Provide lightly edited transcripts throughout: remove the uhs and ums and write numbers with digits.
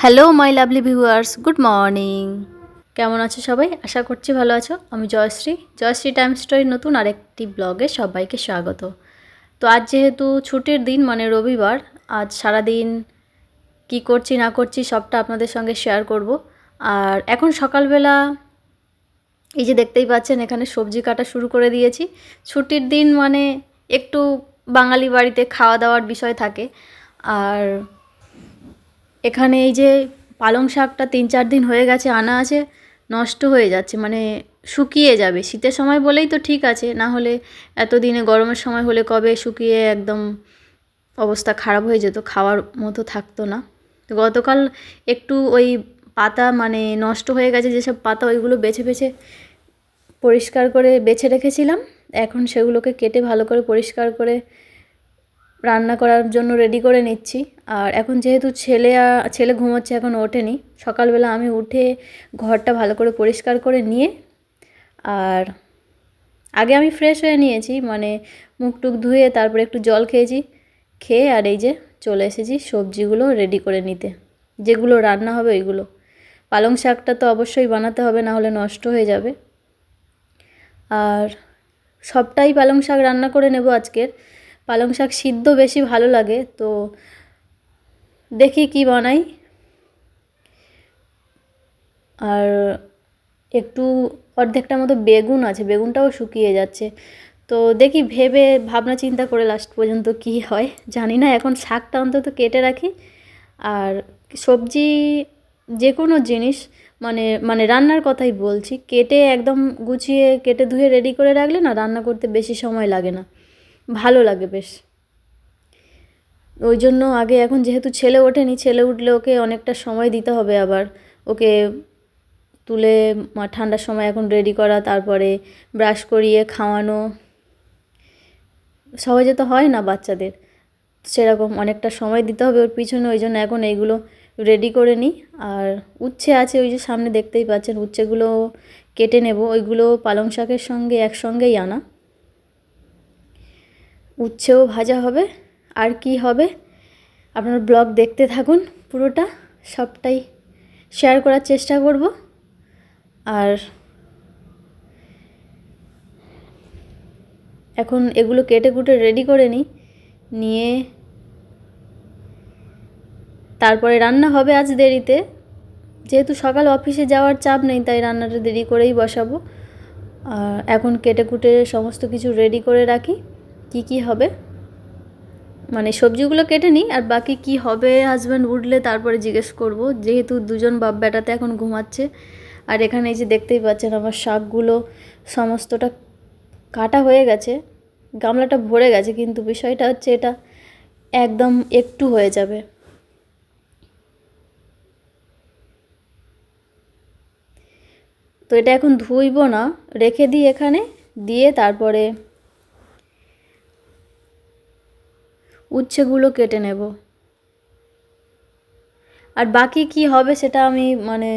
Hello my lovely viewers, good morning. কেমন আছো সবাই? আশা করছি ভালো আছো। আমি জয়শ্রী টাইম স্টোরির নতুন আরেকটি ব্লগে সবাইকে স্বাগত। তো আজ যেহেতু ছুটির দিন মানে রবিবার, আজ সারাদিন কি করছি না করছি সবটা আপনাদের সঙ্গে শেয়ার করব। আর এখন সকালবেলা এই যে দেখতেই পাচ্ছেন এখানে সবজি কাটা শুরু করে দিয়েছি। ছুটির দিন মানে একটু বাঙালি বাড়িতে খাওয়া দাওয়ার বিষয় থাকে। আর এখানে এই যে পালং শাকটা ৩-৪ দিন হয়ে গেছে আনা আছে, নষ্ট হয়ে যাচ্ছে, মানে শুকিয়ে যাবে। শীতের সময় বলেই তো ঠিক আছে, না হলে এতদিনে গরমের সময় হলে কবে শুকিয়ে একদম অবস্থা খারাপ হয়ে যেত, খাওয়ার মতো থাকতো না। তো গতকাল একটু ওই পাতা মানে নষ্ট হয়ে গেছে যেসব পাতা, ওইগুলো বেছে বেছে পরিষ্কার করে বেছে রেখেছিলাম। এখন সেগুলোকে কেটে ভালো করে পরিষ্কার করে রান্না করার জন্য রেডি করে নিচ্ছি। আর এখন যেহেতু ছেলে ঘুমোচ্ছে, এখন ওঠেনি। সকালবেলা আমি উঠে ঘরটা ভালো করে পরিষ্কার করে নিয়ে, আর আগে আমি ফ্রেশ হয়ে নিয়েছি, মানে মুখ টুক ধুয়ে তারপরে একটু জল খেয়েছি। খেয়ে আর এই যে চলে এসেছি সবজিগুলো রেডি করে নিতে, যেগুলো রান্না হবে ওইগুলো। পালং শাকটা তো অবশ্যই বানাতে হবে, না হলে নষ্ট হয়ে যাবে। আর সবটাই পালং শাক রান্না করে নেব আজকের। পালং শাক সিদ্ধ বেশি ভালো লাগে, তো দেখি কি বানাই। আর একটু অর্ধেকটা মতো বেগুন আছে, বেগুনটাও শুকিয়ে যাচ্ছে। তো দেখি ভেবে ভাবনা চিন্তা করে লাস্ট পর্যন্ত কি হয় জানি না। এখন শাকটা অন্তত কেটে রাখি। আর সবজি যে কোনো জিনিস মানে মানে রান্নার কথাই বলছি, কেটে একদম গুছিয়ে কেটে ধুয়ে রেডি করে রাখলে না রান্না করতে বেশি সময় লাগে না, ভালো লাগে বেশ। ওই জন্য আগে, এখন যেহেতু ছেলে ওঠেনি, ছেলে উঠলে ওকে অনেকটা সময় দিতে হবে, আবার ওকে তুলে ঠান্ডার সময় এখন রেডি করা, তারপরে ব্রাশ করিয়ে খাওয়ানো সহজে তো হয় না বাচ্চাদের, সেরকম অনেকটা সময় দিতে হবে ওর পিছনে। ওই জন্য এখন এইগুলো রেডি করে নিই। আর উচ্ছে আছে ওই যে সামনে দেখতেই পাচ্ছেন, উচ্ছেগুলো কেটে নেব। ওইগুলো পালং শাকের সঙ্গে একসঙ্গেই আনা। উচ্ছেও ভাজা হবে। আর কি হবে আপনার ব্লগ দেখতে থাকুন পুরোটা, সবটাই শেয়ার করার চেষ্টা করব। আর এখন এগুলো কেটে কুটে রেডি করে নিয়ে তারপরে রান্না হবে আজ দেরিতে, যেহেতু সকাল অফিসে যাওয়ার চাপ নেই তাই রান্নাটা দেরি করেই বসাবো। আর এখন কেটে কুটে সমস্ত কিছু রেডি করে রাখি, কি কি হবে মানে সবজিগুলো কেটে নিই। আর বাকি কি হবে হাজব্যান্ড উঠলে তারপরে জিজ্ঞেস করব, যেহেতু দুজন বাপ বেটাতে এখন ঘুমাচ্ছে। আর এখানে এই যে দেখতেই পাচ্ছেন আমার শাকগুলো সমস্তটা কাটা হয়ে গেছে, গামলাটা ভরে গেছে, কিন্তু বিষয়টা হচ্ছে এটা একদম একটু হয়ে যাবে। তো এটা এখন ধুইব না, রেখে দিই এখানে, দিয়ে তারপরে উচ্ছেগুলো কেটে নেব। আর বাকি কি হবে সেটা আমি মানে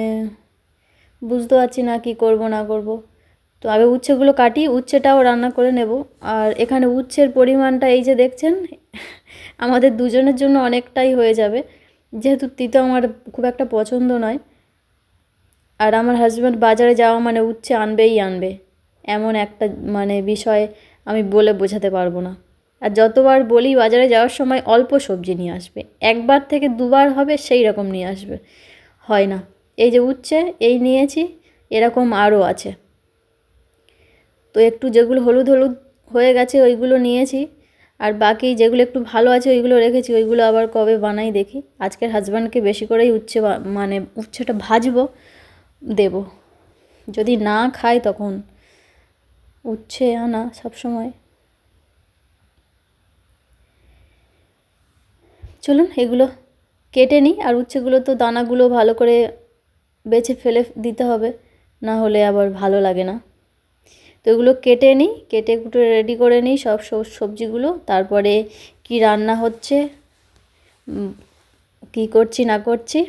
বুঝতে পারছি না, কি করব না করব। তো আগে উচ্ছেগুলো কাটি, উচ্ছেটাও রান্না করে নেব। আর এখানে উচ্ছের পরিমাণটা এই যে দেখছেন, আমাদের দুজনের জন্য অনেকটাই হয়ে যাবে, যেহেতু তিতো আমার খুব একটা পছন্দ নয়। আর আমার হাজব্যান্ড বাজারে যাওয়া মানে উচ্ছে আনবেই আনবে, এমন একটা মানে বিষয় আমি বলে বোঝাতে পারবো না। আর যতবার বলি বাজারে যাওয়ার সময় অল্প সবজি নিয়ে আসবে, একবার থেকে দুবার হবে সেই রকম নিয়ে আসবে, হয় না। এই যে উচ্ছে এই নিয়েছি, এরকম আরও আছে। তো একটু যেগুলো হলুদ হলুদ হয়ে গেছে ওইগুলো নিয়েছি। আর বাকি যেগুলো একটু ভালো আছে ওইগুলো রেখেছি, ওইগুলো আবার কবে বানাই দেখি। আজকের হাজব্যান্ডকে বেশি করেই মানে উচ্ছেটা ভাজবো, দেব। যদি না খায় তখন উচ্ছে আনা সব সময়। চলুন এগুলো কেটে নিই। আর উচ্ছেগুলো তো দানাগুলো ভালো করে বেছে ফেলে দিতে হবে, না হলে আবার ভালো লাগে না। তো এগুলো কেটে নিই, কেটে কুটে রেডি করে নিই সব সবজিগুলো। তারপরে কি রান্না হচ্ছে, কি করছি না করছি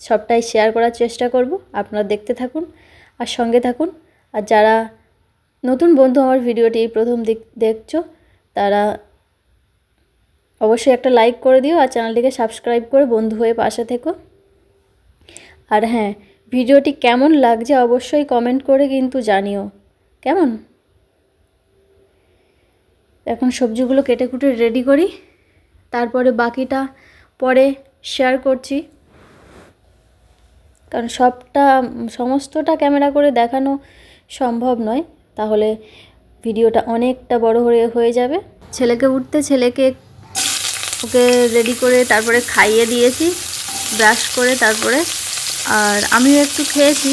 সবটাই শেয়ার করার চেষ্টা করব। আপনারা দেখতে থাকুন আর সঙ্গে থাকুন। আর যারা নতুন বন্ধু আমার ভিডিওটি প্রথম দেখছো, তারা অবশ্যই একটা লাইক করে দিও আর চ্যানেলটিকে সাবস্ক্রাইব করে বন্ধু হয়ে পাশে থেকো। আর হ্যাঁ, ভিডিওটি কেমন লাগছে অবশ্যই কমেন্ট করে কিন্তু জানিও। কেমন? এখন সবজিগুলো কেটে কুটে রেডি করি, তারপরে বাকিটা পরে শেয়ার করছি, কারণ সমস্তটা ক্যামেরা করে দেখানো সম্ভব নয়, তাহলে ভিডিওটা অনেকটা বড় হয়ে যাবে। ছেলেকে ওকে রেডি করে তারপরে খাইয়ে দিয়েছি ব্রাশ করে, তারপরে আর আমিও একটু খেয়েছি,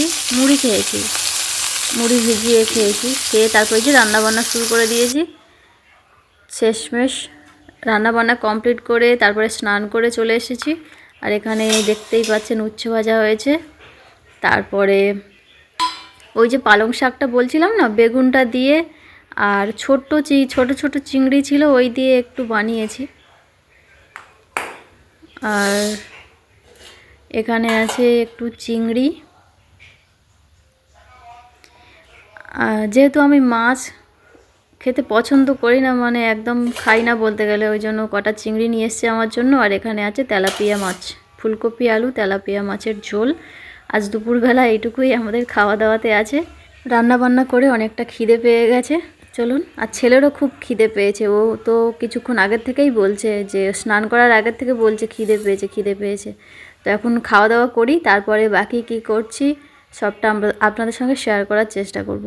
মুড়ি ভিজিয়ে খেয়েছি। খেয়ে তারপরে যে রান্নাবান্না শুরু করে দিয়েছি। শেষমেশ রান্নাবান্না কমপ্লিট করে তারপরে স্নান করে চলে এসেছি। আর এখানে দেখতেই পাচ্ছেন উচ্ছে ভাজা হয়েছে। তারপরে ওই যে পালং শাকটা বলছিলাম না, বেগুনটা দিয়ে আর ছোট ছোট চিংড়ি ছিল, ওই দিয়ে একটু বানিয়েছি। আর এখানে আছে একটু চিংড়ি। যেহেতু আমি মাছ খেতে পছন্দ করি না, মানে একদম খাই না বলতে গেলে, ওই জন্য কটা চিংড়ি নিয়ে এসছে আমার জন্য। আর এখানে আছে তেলাপিয়া মাছ, ফুলকপি আলু তেলাপিয়া মাছের ঝোল। আজ দুপুরবেলা এইটুকুই আমাদের খাওয়া দাওয়াতে আছে। রান্না বান্না করে অনেকটা খিদে পেয়ে গেছে, চলুন। আর ছেলেরও খুব খিদে পেয়েছে, ও তো কিছুক্ষণ আগের থেকেই বলছে, যে স্নান করার আগের থেকে বলছে খিদে পেয়েছে। তো এখন খাওয়া দাওয়া করি, তারপরে বাকি কি করছি সবটা আমরা আপনাদের সঙ্গে শেয়ার করার চেষ্টা করব।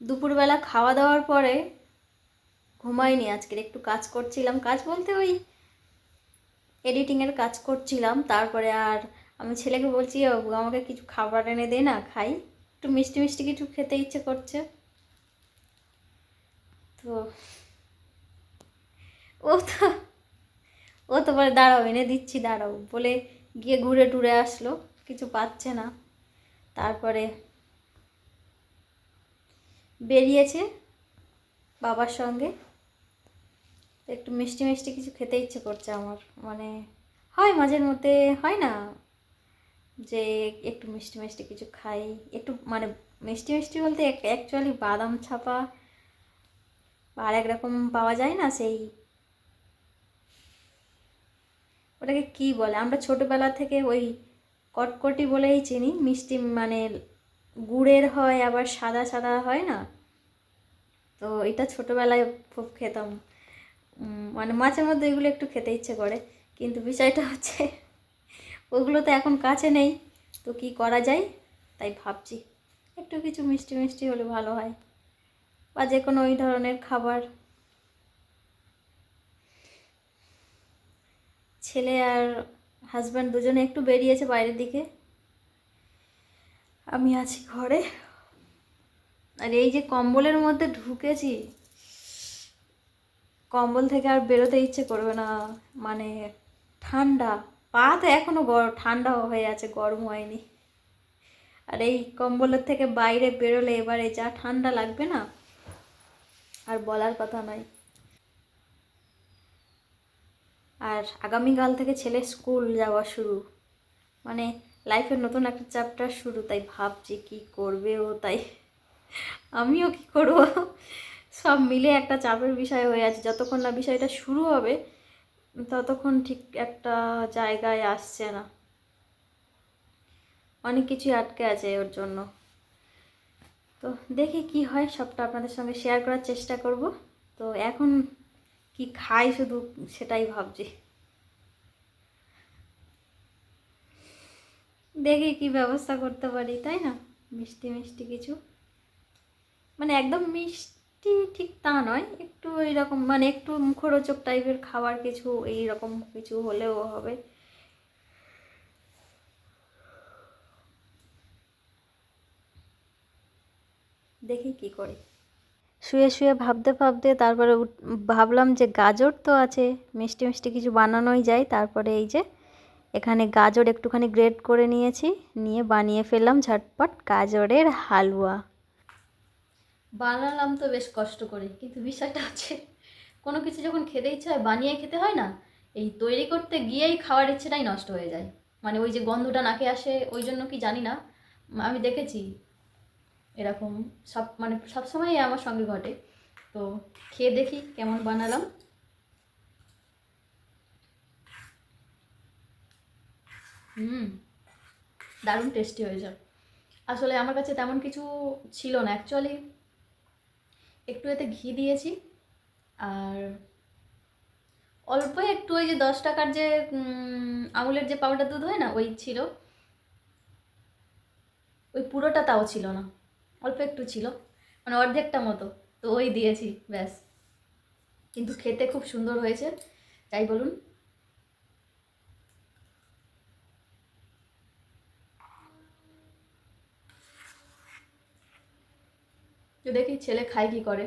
দুপুরবেলা খাওয়া দাওয়ার পরে ঘুমাইনি, আজকের একটু কাজ করছিলাম, কাজ বলতে ওই এডিটিংয়ের কাজ করছিলাম। তারপরে আর আমি ছেলেকে বলছি, আমাকে কিছু খাবার এনে দে না, খাই একটু, মিষ্টি মিষ্টি কিছু খেতে ইচ্ছে করছে। তো ও তো বলে দাঁড়াও এনে দিচ্ছি দাঁড়াও বলে গিয়ে ঘুরে টুরে আসলো, কিছু পাচ্ছে না। তারপরে বেরিয়েছে বাবার সঙ্গে, একটু মিষ্টি মিষ্টি কিছু খেতে ইচ্ছে করছে আমার, মানে হয় মাঝের মধ্যে, হয় না যে একটু মিষ্টি মিষ্টি কিছু খাই, একটু মানে মিষ্টি মিষ্টি বলতে অ্যাকচুয়ালি বাদাম ছাপা আর একরকম পাওয়া যায় না, সেই ওটাকে কি বলে, আমরা ছোটোবেলা থেকে ওই কটকটি বলেই চিনি, মিষ্টি মানে গুড়ের হয় আবার সাদা সাদা হয় না, তো এটা ছোটোবেলায় খুব খেতাম। মানে মাঝে মধ্যে এগুলো একটু খেতে ইচ্ছে করে, কিন্তু বিষয়টা হচ্ছে ওগুলো তো এখন কাছে নেই, তো কি করা যায়, তাই ভাবছি একটু কিছু মিষ্টি মিষ্টি হলে ভালো হয়, বা যে কোনো ওই ধরনের খাবার। ছেলে আর হাজব্যান্ড দুজনে একটু বেরিয়েছে বাইরের দিকে, আমি আছি ঘরে। আর এই যে কম্বলের মধ্যে ঢুকেছি, কম্বল থেকে আর বেরোতে ইচ্ছে করবে না, মানে ঠান্ডা, পা তো এখনো ঠান্ডা হয়ে আছে, গরম হয়নি। আর এই কম্বলের থেকে বাইরে বেরোলে এবারে যা ঠান্ডা লাগবে না, আর বলার কথা নয়। আর আগামীকাল থেকে ছেলের স্কুল যাওয়া শুরু, মানে লাইফের নতুন একটা চ্যাপ্টার শুরু, তাই ভাবছি কি করবে ও, তাই আমিও কি করব, সব মিলে একটা চাপের বিষয় হয়ে আছে। যতক্ষণ না বিষয়টা শুরু হবে ততক্ষণ ঠিক একটা জায়গায় আসছে না, অনেক কিছুই আটকে আছে ওর জন্য। তো দেখি কি হয়, সবটা আপনাদের সঙ্গে শেয়ার করার চেষ্টা করব। তো এখন কি খাই শুধু সেটাই ভাবছি, দেখি কি ব্যবস্থা করতে পারি, তাই না? মিষ্টি মিষ্টি কিছু, মানে একদম মিষ্টি ঠিক তা নয়, একটু এইরকম মানে একটু মুখরোচক টাইপের খাবার কিছু, এইরকম কিছু হলেও হবে। দেখি কি করি। শুয়ে শুয়ে ভাবতে ভাবতে তারপরে ভাবলাম যে গাজর তো আছে, মিষ্টি মিষ্টি কিছু বানানোই যায়। তারপরে এই যে এখানে গাজর একটুখানি গ্রেট করে নিয়েছি, নিয়ে বানিয়ে ফেললাম ঝটপট গাজরের হালুয়া। বানালাম তো বেশ কষ্ট করে, কিন্তু বিষয়টা হচ্ছে কোনো কিছু যখন খেতে ইচ্ছা হয় বানিয়ে খেতে হয় না, এই তৈরি করতে গিয়েই খাওয়ার ইচ্ছেটাই নষ্ট হয়ে যায়, মানে ওই যে গন্ধটা নাকে আসে, ওই জন্য কি জানি না, আমি দেখেছি এরকম মানে সবসময় আমার সঙ্গে ঘটে। তো খেয়ে দেখি কেমন বানালাম। হুম, দারুণ টেস্টি হয়েছে। আসলে আমার কাছে তেমন কিছু ছিল না অ্যাকচুয়ালি, একটু এতে ঘি দিয়েছি আর অল্প একটু ওই যে 10 টাকার যে আমুলের যে পাউডার দুধ হয় না ওই ছিল, ওই পুরোটা তাও ছিল না, অল্প একটু ছিল, মানে অর্ধেকটা মতো, তো ওই দিয়েছি ব্যাস। কিন্তু খেতে খুব সুন্দর হয়েছে, তাই বলুন। তো দেখি ছেলে খায় কি করে।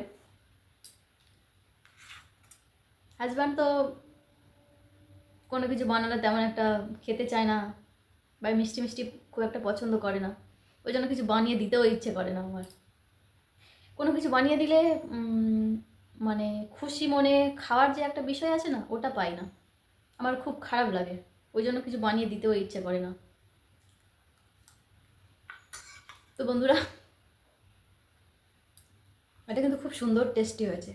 হাজব্যান্ড তো কোনো কিছু বানালে তেমন একটা খেতে চায় না, বা মিষ্টি মিষ্টি খুব একটা পছন্দ করে না, ওই জন্য কিছু বানিয়ে দিতেও ইচ্ছে করে না আমার। কোনো কিছু বানিয়ে দিলে মানে খুশি মনে খাওয়ার যে একটা বিষয় আছে না, ওটা পাই না, আমার খুব খারাপ লাগে, ওই জন্য কিছু বানিয়ে দিতেও ইচ্ছে করে না। তো বন্ধুরা, এটা কিন্তু খুব সুন্দর টেস্টি হয়েছে,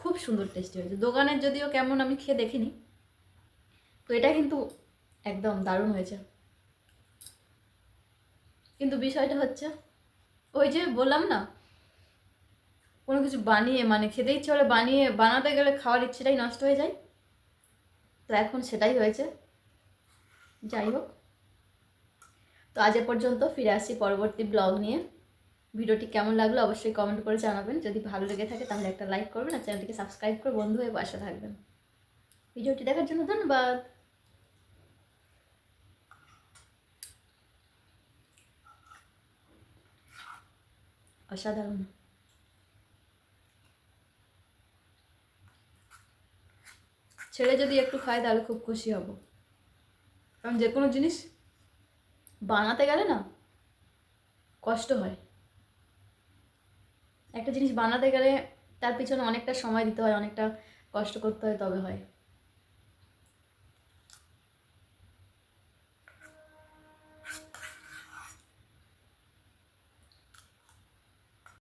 খুব সুন্দর টেস্টি হয়েছে। দোকানের যদিও কেমন আমি খেয়ে দেখিনি, তো এটা কিন্তু একদম দারুণ হয়েছে। কিন্তু বিষয়টা হচ্ছে ওই যে বললাম না, কোনো কিছু বানিয়ে মানে খেতে ইচ্ছে হলে বানিয়ে বানাতে গেলে খাওয়ার ইচ্ছেটাই নষ্ট হয়ে যায়, তো এখন সেটাই হয়েছে। যাই হোক, তো আজ এ পর্যন্ত, ফিরে আসছি পরবর্তী ব্লগ নিয়ে। ভিডিওটি কেমন লাগলো অবশ্যই কমেন্ট করে জানাবেন, যদি ভালো লেগে থাকে তাহলে একটা লাইক করবেন আর চ্যানেলটিকে সাবস্ক্রাইব করে বন্ধু হয়ে পাশে থাকবেন। ভিডিওটি দেখার জন্য ধন্যবাদ। অসাধারণ। ছেলে যদি একটু খায় তাহলে খুব খুশি হব, কারণ যে কোনো জিনিস বানাতে গেলে না কষ্ট হয়, একটা জিনিস বানাতে গেলে তার পিছনে অনেকটা সময় দিতে হয়, অনেকটা কষ্ট করতে হয়, তবে হয়।